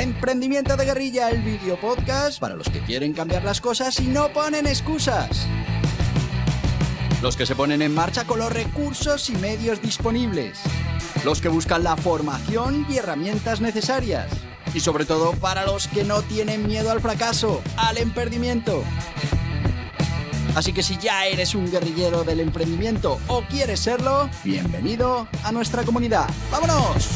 Emprendimiento de Guerrilla, el video podcast para los que quieren cambiar las cosas y no ponen excusas. Los que se ponen en marcha con los recursos y medios disponibles. Los que buscan la formación y herramientas necesarias. Y sobre todo para los que no tienen miedo al fracaso, al emprendimiento. Así que si ya eres un guerrillero del emprendimiento o quieres serlo, bienvenido a nuestra comunidad. ¡Vámonos!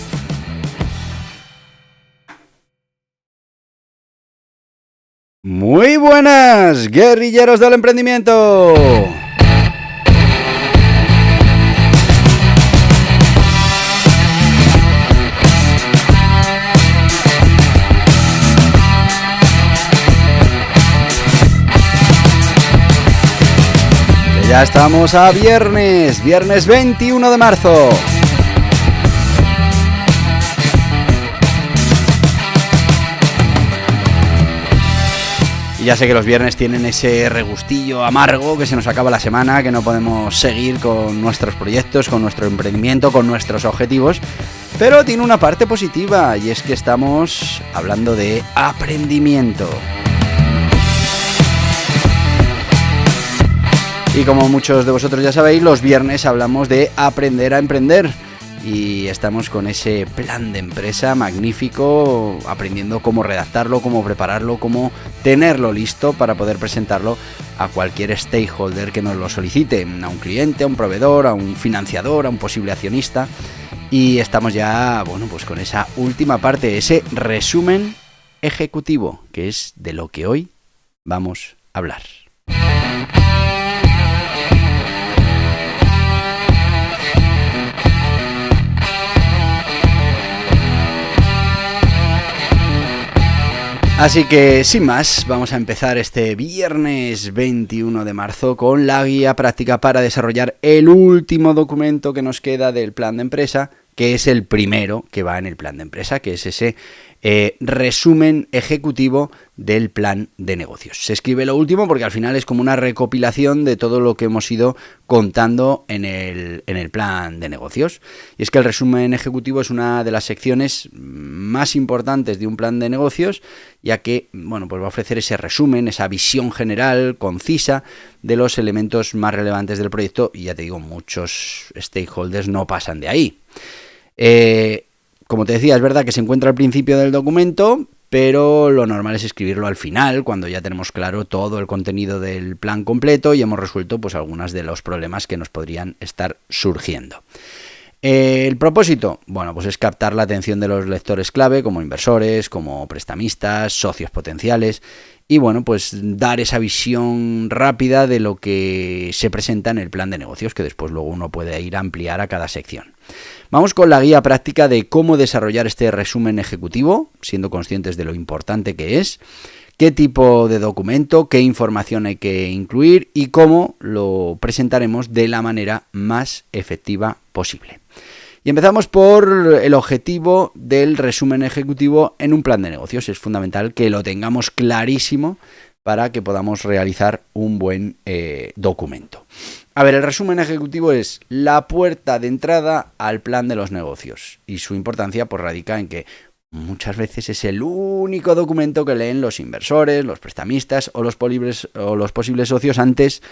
Muy buenas, guerrilleros del emprendimiento. Que ya estamos a viernes 21 de marzo. Ya sé que los viernes tienen ese regustillo amargo, que se nos acaba la semana, que no podemos seguir con nuestros proyectos, con nuestro emprendimiento, con nuestros objetivos, pero tiene una parte positiva y es que estamos hablando de aprendimiento. Y como muchos de vosotros ya sabéis, los viernes hablamos de aprender a emprender. Y estamos con ese plan de empresa magnífico, aprendiendo cómo redactarlo, cómo prepararlo, cómo tenerlo listo para poder presentarlo a cualquier stakeholder que nos lo solicite, a un cliente, a un proveedor, a un financiador, a un posible accionista. Y estamos ya, pues con esa última parte, ese resumen ejecutivo, que es de lo que hoy vamos a hablar. Así que, sin más, vamos a empezar este viernes 21 de marzo con la guía práctica para desarrollar el último documento que nos queda del plan de empresa, que es el primero que va en el plan de empresa, que es ese resumen ejecutivo del plan de negocios. Se escribe lo último porque al final es como una recopilación de todo lo que hemos ido contando en el plan de negocios. Y es que el resumen ejecutivo es una de las secciones más importantes de un plan de negocios, ya que pues va a ofrecer ese resumen, esa visión general, concisa, de los elementos más relevantes del proyecto. Y ya te digo, muchos stakeholders no pasan de ahí. Como te decía, es verdad que se encuentra al principio del documento, pero lo normal es escribirlo al final, cuando ya tenemos claro todo el contenido del plan completo y hemos resuelto algunos de los problemas que nos podrían estar surgiendo. El propósito, pues es captar la atención de los lectores clave, como inversores, como prestamistas, socios potenciales, y pues dar esa visión rápida de lo que se presenta en el plan de negocios, que después luego uno puede ir a ampliar a cada sección. Vamos con la guía práctica de cómo desarrollar este resumen ejecutivo, siendo conscientes de lo importante que es, qué tipo de documento, qué información hay que incluir y cómo lo presentaremos de la manera más efectiva posible. Y empezamos por el objetivo del resumen ejecutivo en un plan de negocios. Es fundamental que lo tengamos clarísimo para que podamos realizar un buen documento. A ver, el resumen ejecutivo es la puerta de entrada al plan de los negocios y su importancia radica en que muchas veces es el único documento que leen los inversores, los prestamistas o los posibles socios antes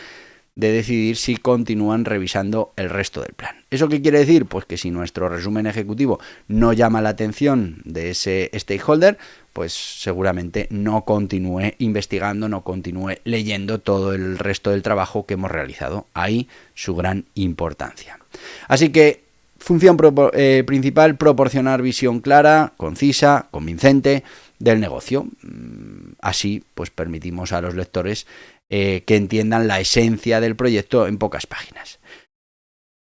de decidir si continúan revisando el resto del plan. ¿Eso qué quiere decir? Pues que si nuestro resumen ejecutivo no llama la atención de ese stakeholder, pues seguramente no continúe investigando, no continúe leyendo todo el resto del trabajo que hemos realizado. Ahí su gran importancia. Así que, función principal, proporcionar visión clara, concisa, convincente del negocio. Así, permitimos a los lectores que entiendan la esencia del proyecto en pocas páginas.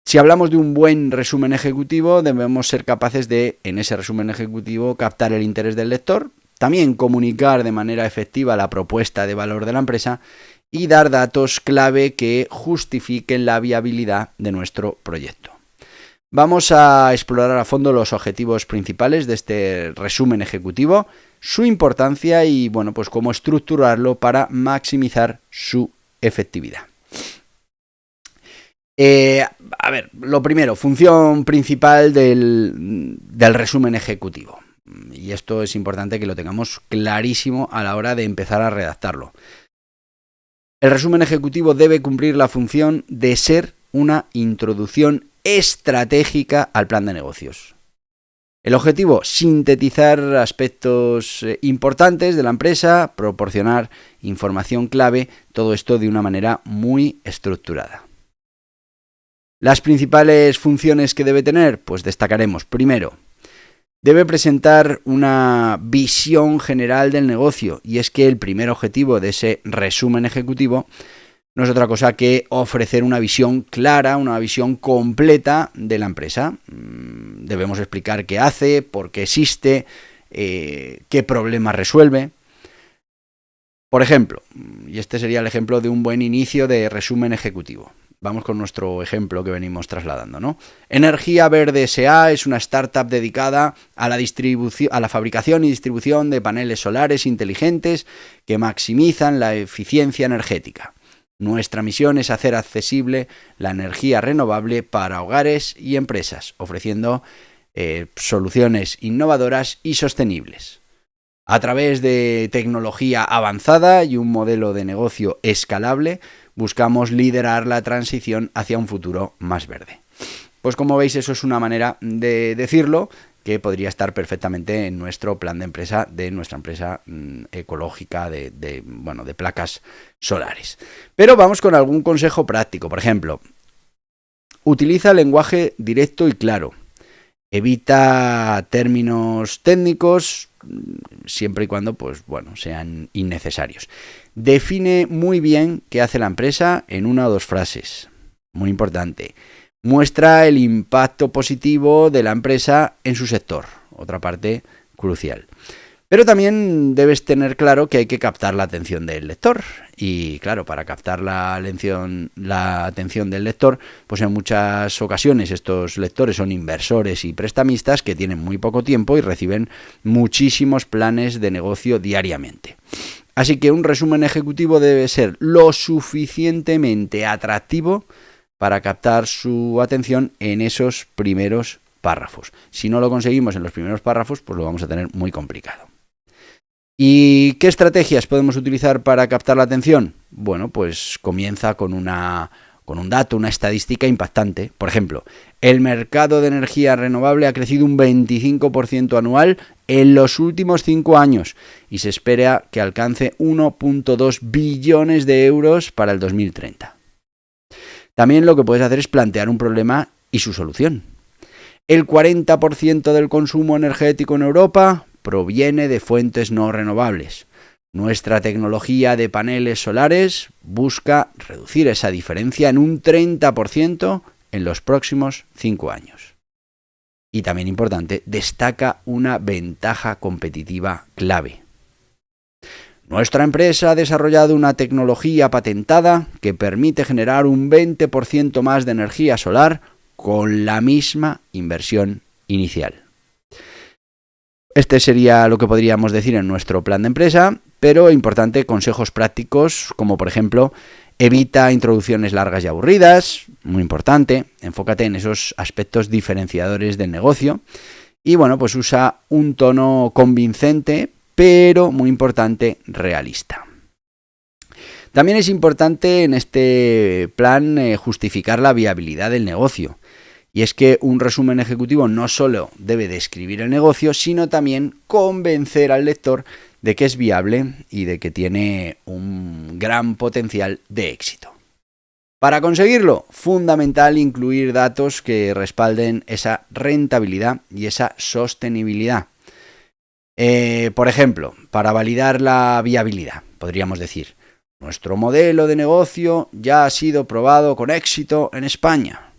Si hablamos de un buen resumen ejecutivo, debemos ser capaces de, en ese resumen ejecutivo, captar el interés del lector, también comunicar de manera efectiva la propuesta de valor de la empresa y dar datos clave que justifiquen la viabilidad de nuestro proyecto. Vamos a explorar a fondo los objetivos principales de este resumen ejecutivo, su importancia y cómo estructurarlo para maximizar su efectividad. Lo primero, función principal del resumen ejecutivo. y esto es importante que lo tengamos clarísimo a la hora de empezar a redactarlo. El resumen ejecutivo debe cumplir la función de ser una introducción estratégica al plan de negocios. El objetivo, sintetizar aspectos importantes de la empresa, proporcionar información clave, todo esto de una manera muy estructurada. Las principales funciones que debe tener, pues destacaremos. Primero, debe presentar una visión general del negocio, y es que el primer objetivo de ese resumen ejecutivo no es otra cosa que ofrecer una visión clara, una visión completa de la empresa. Debemos explicar qué hace, por qué existe, qué problemas resuelve. Por ejemplo, y este sería el ejemplo de un buen inicio de resumen ejecutivo. Vamos con nuestro ejemplo que venimos trasladando, ¿no? Energía Verde S.A. es una startup dedicada a la fabricación y distribución de paneles solares inteligentes que maximizan la eficiencia energética. Nuestra misión es hacer accesible la energía renovable para hogares y empresas, ofreciendo soluciones innovadoras y sostenibles. A través de tecnología avanzada y un modelo de negocio escalable, buscamos liderar la transición hacia un futuro más verde. Pues como veis, eso es una manera de decirlo que podría estar perfectamente en nuestro plan de empresa de nuestra empresa ecológica de placas solares. Pero vamos con algún consejo práctico. Por ejemplo, utiliza lenguaje directo y claro. Evita términos técnicos siempre y cuando sean innecesarios. Define muy bien qué hace la empresa en una o dos frases. Muy importante. Muestra el impacto positivo de la empresa en su sector. Otra parte crucial. Pero también debes tener claro que hay que captar la atención del lector. Y claro, para captar la atención del lector, pues en muchas ocasiones estos lectores son inversores y prestamistas que tienen muy poco tiempo y reciben muchísimos planes de negocio diariamente. Así que un resumen ejecutivo debe ser lo suficientemente atractivo para captar su atención en esos primeros párrafos. Si no lo conseguimos en los primeros párrafos, pues lo vamos a tener muy complicado. ¿Y qué estrategias podemos utilizar para captar la atención? Bueno, pues comienza con un dato, una estadística impactante. Por ejemplo, el mercado de energía renovable ha crecido un 25% anual en los últimos 5 años y se espera que alcance 1,2 billones de euros para el 2030. También lo que puedes hacer es plantear un problema y su solución. El 40% del consumo energético en Europa proviene de fuentes no renovables. Nuestra tecnología de paneles solares busca reducir esa diferencia en un 30% en los próximos 5 años. Y también importante, destaca una ventaja competitiva clave. Nuestra empresa ha desarrollado una tecnología patentada que permite generar un 20% más de energía solar con la misma inversión inicial. Este sería lo que podríamos decir en nuestro plan de empresa, pero importante, consejos prácticos, como por ejemplo, evita introducciones largas y aburridas, muy importante, enfócate en esos aspectos diferenciadores del negocio y pues usa un tono convincente, pero muy importante, realista. También es importante en este plan justificar la viabilidad del negocio. Y es que un resumen ejecutivo no solo debe describir el negocio, sino también convencer al lector de que es viable y de que tiene un gran potencial de éxito. Para conseguirlo, fundamental incluir datos que respalden esa rentabilidad y esa sostenibilidad. Por ejemplo, para validar la viabilidad, podríamos decir, nuestro modelo de negocio ya ha sido probado con éxito en España,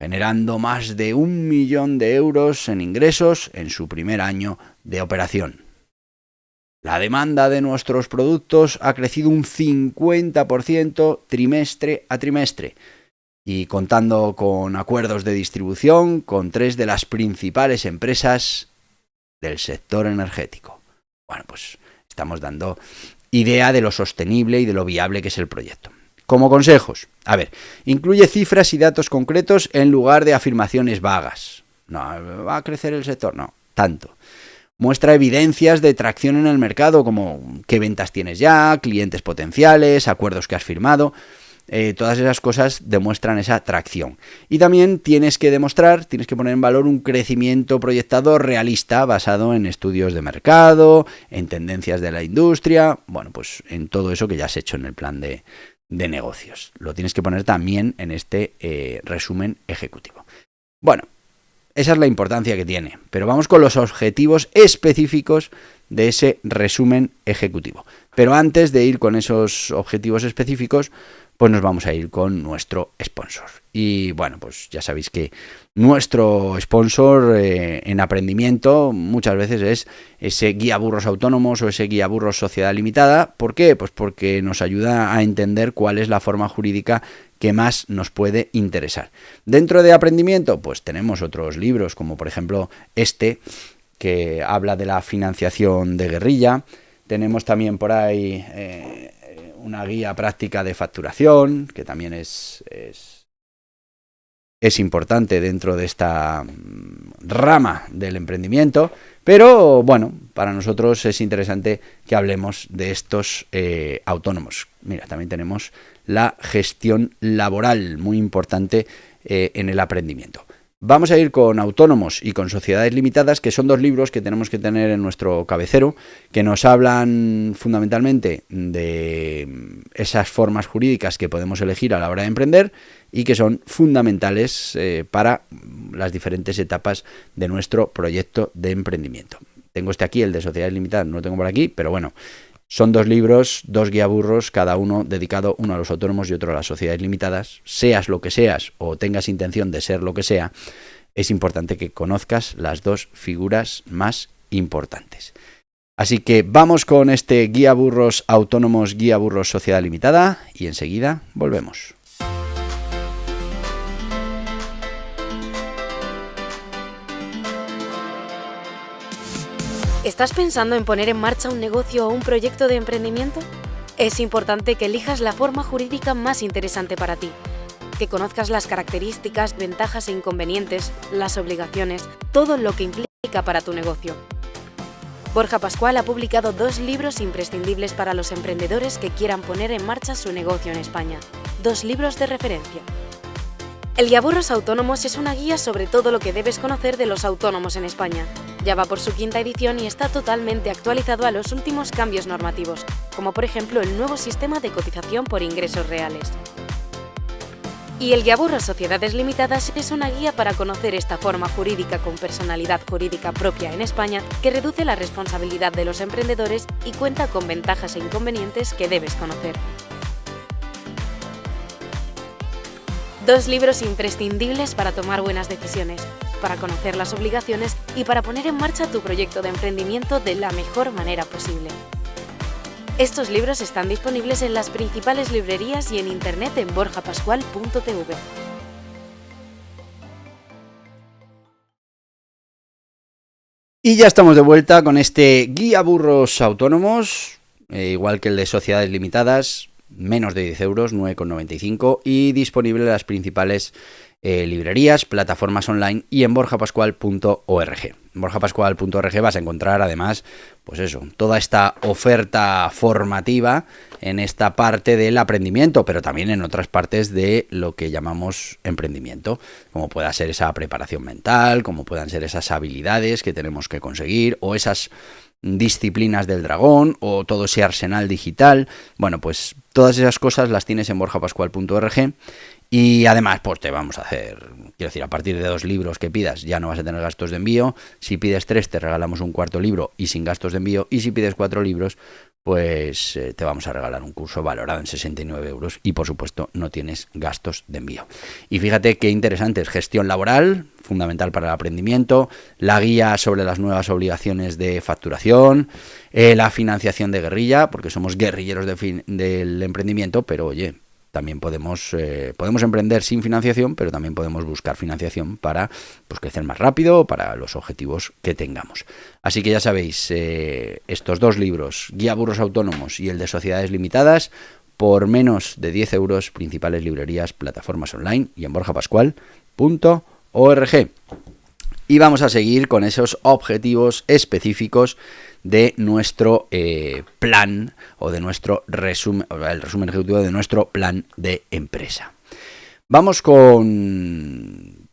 generando más de 1 millón de euros en ingresos en su primer año de operación. La demanda de nuestros productos ha crecido un 50% trimestre a trimestre y contando con acuerdos de distribución con 3 de las principales empresas del sector energético. Pues estamos dando idea de lo sostenible y de lo viable que es el proyecto. Como consejos, incluye cifras y datos concretos en lugar de afirmaciones vagas. No, ¿va a crecer el sector? No, tanto. muestra evidencias de tracción en el mercado, como qué ventas tienes ya, clientes potenciales, acuerdos que has firmado. Todas esas cosas demuestran esa tracción. Y también tienes que poner en valor un crecimiento proyectado realista basado en estudios de mercado, en tendencias de la industria, bueno, pues en todo eso que ya has hecho en el plan de negocios. Lo tienes que poner también en este resumen ejecutivo. Bueno, esa es la importancia que tiene, pero vamos con los objetivos específicos de ese resumen ejecutivo. Pero antes de ir con esos objetivos específicos, pues nos vamos a ir con nuestro sponsor. Y bueno, pues ya sabéis que nuestro sponsor en aprendimiento muchas veces es ese Guía Burros Autónomos o ese Guía Burros Sociedad Limitada. ¿Por qué? Pues porque nos ayuda a entender cuál es la forma jurídica que más nos puede interesar. Dentro de aprendimiento, pues tenemos otros libros, como por ejemplo este, que habla de la financiación de guerrilla. Tenemos también por ahí una guía práctica de facturación, que también es importante dentro de esta rama del emprendimiento, pero bueno, para nosotros es interesante que hablemos de estos autónomos. Mira, también tenemos la gestión laboral, muy importante en el aprendimiento. Vamos a ir con Autónomos y con Sociedades Limitadas, que son dos libros que tenemos que tener en nuestro cabecero, que nos hablan fundamentalmente de esas formas jurídicas que podemos elegir a la hora de emprender y que son fundamentales para las diferentes etapas de nuestro proyecto de emprendimiento. Tengo este aquí, el de Sociedades Limitadas, no lo tengo por aquí, pero bueno, son dos libros, dos guiaburros, cada uno dedicado, uno a los autónomos y otro a las sociedades limitadas. Seas lo que seas o tengas intención de ser lo que sea, es importante que conozcas las dos figuras más importantes. Así que vamos con este Guía Burros Autónomos, Guía Burros Sociedad Limitada y enseguida volvemos. ¿Estás pensando en poner en marcha un negocio o un proyecto de emprendimiento? Es importante que elijas la forma jurídica más interesante para ti, que conozcas las características, ventajas e inconvenientes, las obligaciones, todo lo que implica para tu negocio. Borja Pascual ha publicado 2 libros imprescindibles para los emprendedores que quieran poner en marcha su negocio en España. 2 libros de referencia. El Guiaburros Autónomos es una guía sobre todo lo que debes conocer de los autónomos en España. Ya va por su 5ª edición y está totalmente actualizado a los últimos cambios normativos, como por ejemplo el nuevo sistema de cotización por ingresos reales. Y el Guiaburros Sociedades Limitadas es una guía para conocer esta forma jurídica con personalidad jurídica propia en España que reduce la responsabilidad de los emprendedores y cuenta con ventajas e inconvenientes que debes conocer. 2 libros imprescindibles para tomar buenas decisiones, para conocer las obligaciones y para poner en marcha tu proyecto de emprendimiento de la mejor manera posible. Estos libros están disponibles en las principales librerías y en internet en borjapascual.tv. Y ya estamos de vuelta con este Guía Burros Autónomos, igual que el de Sociedades Limitadas, menos de 10 euros, 9,95, y disponible en las principales librerías, plataformas online y en borjapascual.org. En borjapascual.org vas a encontrar además, pues eso, toda esta oferta formativa en esta parte del aprendimiento, pero también en otras partes de lo que llamamos emprendimiento, como pueda ser esa preparación mental, como puedan ser esas habilidades que tenemos que conseguir o esas disciplinas del dragón o todo ese arsenal digital. Bueno, pues todas esas cosas las tienes en borjapascual.org. Y además, pues te vamos a hacer, quiero decir, a partir de 2 libros que pidas ya no vas a tener gastos de envío. Si pides 3 te regalamos un 4.º libro y sin gastos de envío. Y si pides 4 libros, pues te vamos a regalar un curso valorado en 69 euros y por supuesto no tienes gastos de envío. Y fíjate qué interesante es gestión laboral, fundamental para el aprendimiento, la guía sobre las nuevas obligaciones de facturación, la financiación de guerrilla, porque somos guerrilleros del emprendimiento, pero oye, también podemos emprender sin financiación, pero también podemos buscar financiación para pues, crecer más rápido, para los objetivos que tengamos. Así que ya sabéis, estos 2 libros, Guía Burros Autónomos y el de Sociedades Limitadas, por menos de 10 euros, principales librerías, plataformas online y en borjapascual.org. Y vamos a seguir con esos objetivos específicos de nuestro plan o de nuestro resumen, el resumen ejecutivo de nuestro plan de empresa. Vamos con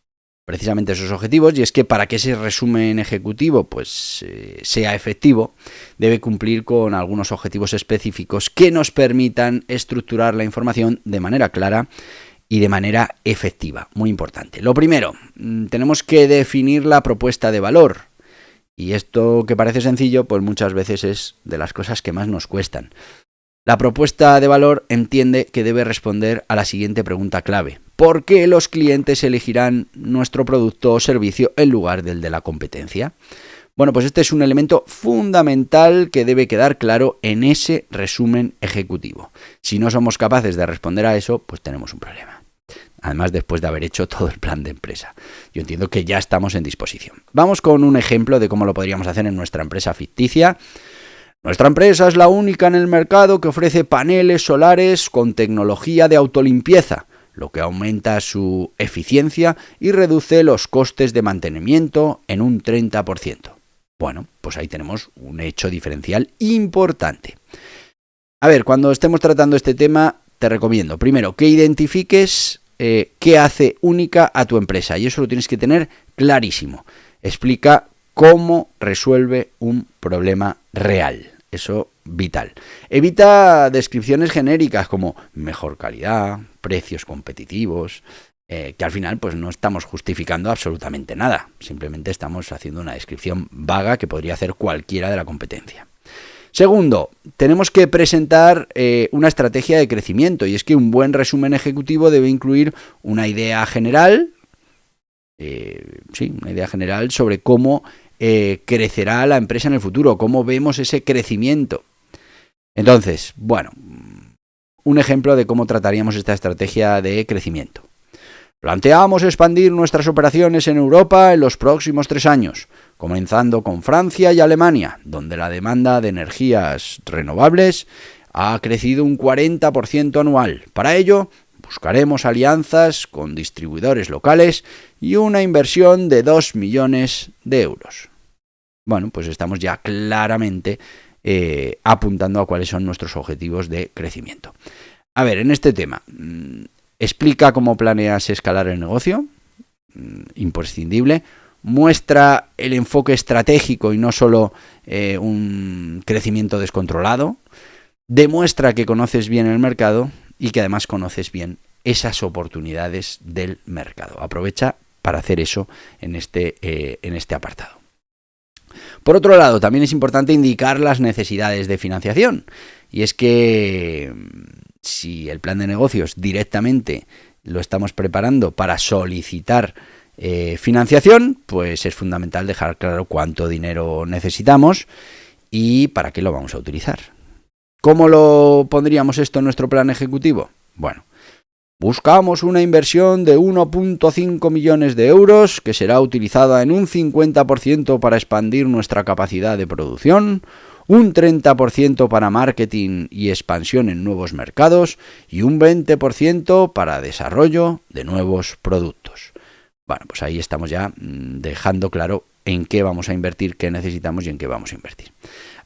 precisamente esos objetivos, y es que para que ese resumen ejecutivo pues sea efectivo, debe cumplir con algunos objetivos específicos que nos permitan estructurar la información de manera clara y de manera efectiva. Muy importante. Lo primero, tenemos que definir la propuesta de valor. Y esto que parece sencillo, pues muchas veces es de las cosas que más nos cuestan. La propuesta de valor entiende que debe responder a la siguiente pregunta clave. ¿Por qué los clientes elegirán nuestro producto o servicio en lugar del de la competencia? Bueno, pues este es un elemento fundamental que debe quedar claro en ese resumen ejecutivo. Si no somos capaces de responder a eso, pues tenemos un problema. Además, después de haber hecho todo el plan de empresa. Yo entiendo que ya estamos en disposición. Vamos con un ejemplo de cómo lo podríamos hacer en nuestra empresa ficticia. Nuestra empresa es la única en el mercado que ofrece paneles solares con tecnología de autolimpieza, lo que aumenta su eficiencia y reduce los costes de mantenimiento en un 30%. Bueno, pues ahí tenemos un hecho diferencial importante. A ver, cuando estemos tratando este tema, te recomiendo, primero, que identifiques qué hace única a tu empresa, y eso lo tienes que tener clarísimo. Explica cómo resuelve un problema real. Eso vital. Evita descripciones genéricas como mejor calidad, precios competitivos, que al final pues no estamos justificando absolutamente nada. Simplemente estamos haciendo una descripción vaga que podría hacer cualquiera de la competencia. Segundo, tenemos que presentar una estrategia de crecimiento, y es que un buen resumen ejecutivo debe incluir una idea general, una idea general sobre cómo crecerá la empresa en el futuro, cómo vemos ese crecimiento. Entonces, bueno, un ejemplo de cómo trataríamos esta estrategia de crecimiento. Planteamos expandir nuestras operaciones en Europa en los próximos 3 años, comenzando con Francia y Alemania, donde la demanda de energías renovables ha crecido un 40% anual. Para ello, buscaremos alianzas con distribuidores locales y una inversión de 2 millones de euros. Bueno, pues estamos ya claramente apuntando a cuáles son nuestros objetivos de crecimiento. A ver, en este tema, explica cómo planeas escalar el negocio, imprescindible. Muestra el enfoque estratégico y no solo un crecimiento descontrolado. Demuestra que conoces bien el mercado y que además conoces bien esas oportunidades del mercado. Aprovecha para hacer eso en este apartado. Por otro lado, también es importante indicar las necesidades de financiación. Y es que si el plan de negocios directamente lo estamos preparando para solicitar financiación, pues es fundamental dejar claro cuánto dinero necesitamos y para qué lo vamos a utilizar. ¿Cómo lo pondríamos esto en nuestro plan ejecutivo? Bueno, buscamos una inversión de 1,5 millones de euros que será utilizada en un 50% para expandir nuestra capacidad de producción, un 30% para marketing y expansión en nuevos mercados y un 20% para desarrollo de nuevos productos. Bueno, pues ahí estamos ya dejando claro en qué vamos a invertir, qué necesitamos y en qué vamos a invertir.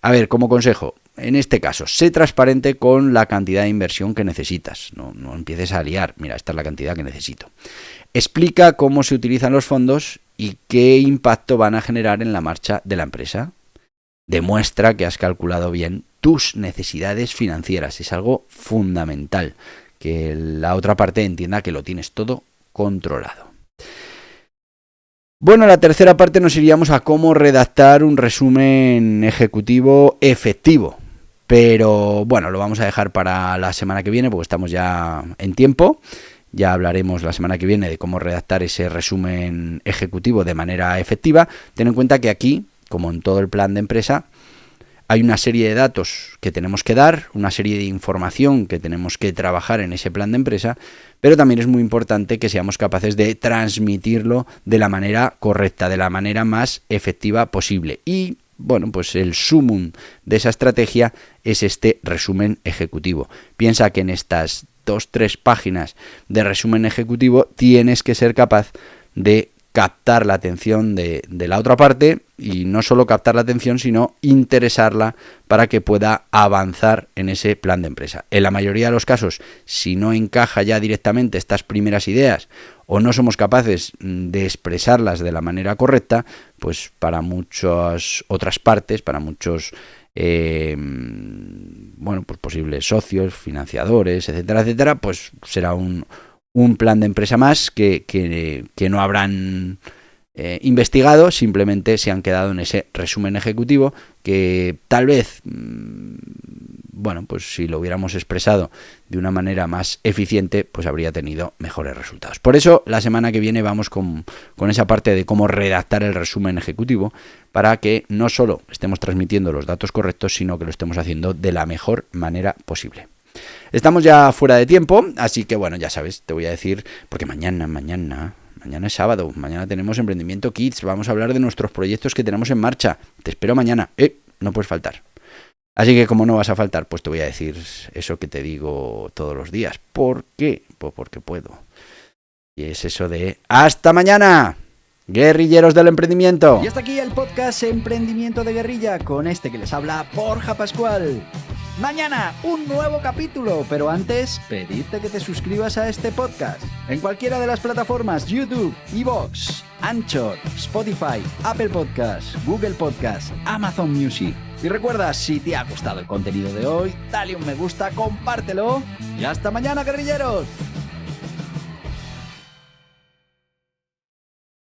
A ver, como consejo, en este caso, sé transparente con la cantidad de inversión que necesitas. No empieces a liar. Mira, esta es la cantidad que necesito. Explica cómo se utilizan los fondos y qué impacto van a generar en la marcha de la empresa. Demuestra que has calculado bien tus necesidades financieras. Es algo fundamental, que la otra parte entienda que lo tienes todo controlado. Bueno, en la tercera parte nos iríamos a cómo redactar un resumen ejecutivo efectivo. Pero bueno, lo vamos a dejar para la semana que viene porque estamos ya en tiempo. Ya hablaremos la semana que viene de cómo redactar ese resumen ejecutivo de manera efectiva. Ten en cuenta que aquí, como en todo el plan de empresa, hay una serie de datos que tenemos que dar, una serie de información que tenemos que trabajar en ese plan de empresa, pero también es muy importante que seamos capaces de transmitirlo de la manera correcta, de la manera más efectiva posible. Y bueno, pues el sumum de esa estrategia es este resumen ejecutivo. Piensa que en estas 2-3 páginas de resumen ejecutivo tienes que ser capaz de captar la atención de la otra parte, y no solo captar la atención, sino interesarla para que pueda avanzar en ese plan de empresa. En la mayoría de los casos, si no encaja ya directamente estas primeras ideas o no somos capaces de expresarlas de la manera correcta, pues para muchas otras partes, para muchos pues posibles socios, financiadores, etcétera, etcétera, pues será un plan de empresa más que no habrán investigado, simplemente se han quedado en ese resumen ejecutivo que tal vez, pues si lo hubiéramos expresado de una manera más eficiente, pues habría tenido mejores resultados. Por eso la semana que viene vamos con esa parte de cómo redactar el resumen ejecutivo para que no solo estemos transmitiendo los datos correctos, sino que lo estemos haciendo de la mejor manera posible. Estamos ya fuera de tiempo, así que ya sabes, te voy a decir, porque mañana es sábado, mañana tenemos Emprendimiento Kids, vamos a hablar de nuestros proyectos que tenemos en marcha. Te espero mañana, no puedes faltar. Así que como no vas a faltar, pues te voy a decir eso que te digo todos los días. ¿Por qué? Pues porque puedo. Y es eso de ¡hasta mañana! Guerrilleros del emprendimiento. Y hasta aquí el podcast Emprendimiento de Guerrilla con este que les habla Borja Pascual. Mañana un nuevo capítulo, pero antes pedirte que te suscribas a este podcast en cualquiera de las plataformas YouTube, iVoox, Anchor, Spotify, Apple Podcasts, Google Podcasts, Amazon Music. Y recuerda, si te ha gustado el contenido de hoy, dale un me gusta, compártelo y hasta mañana, guerrilleros.